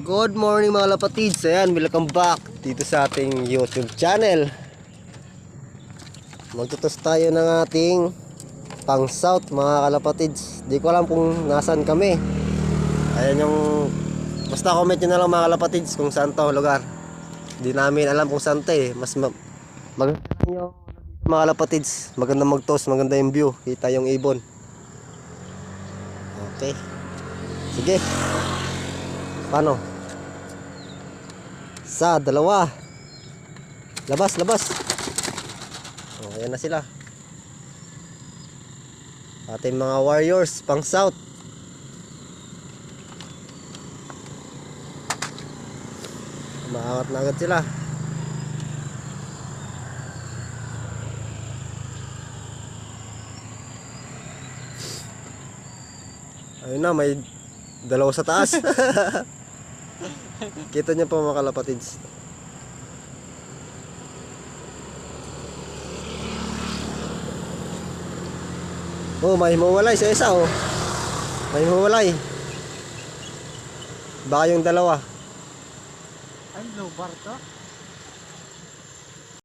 Good morning mga lapatids. Ayan, welcome back dito sa ating YouTube channel. Magtutos tayo ng ating pang south mga kalapatids. Di ko alam kung nasaan kami. Ayan yung, basta comment nyo na lang mga kalapatids kung saan to lugar. Di namin alam kung saan to eh. Mas maganda nyo mga kalapatids. Maganda mag-toast, maganda yung view. Kita yung ibon. Okay. Sige. Paano? Sa dalawa. Labas. Oh, ayan na sila. Ating mga warriors pang south. Maangat na agad sila. Ayun na, may dalawa sa taas. Kita niyo po mga kalapatids. Oh, may mawalay sa isa oh. May mawalay. Baka yung dalawa. Ay, low bar to?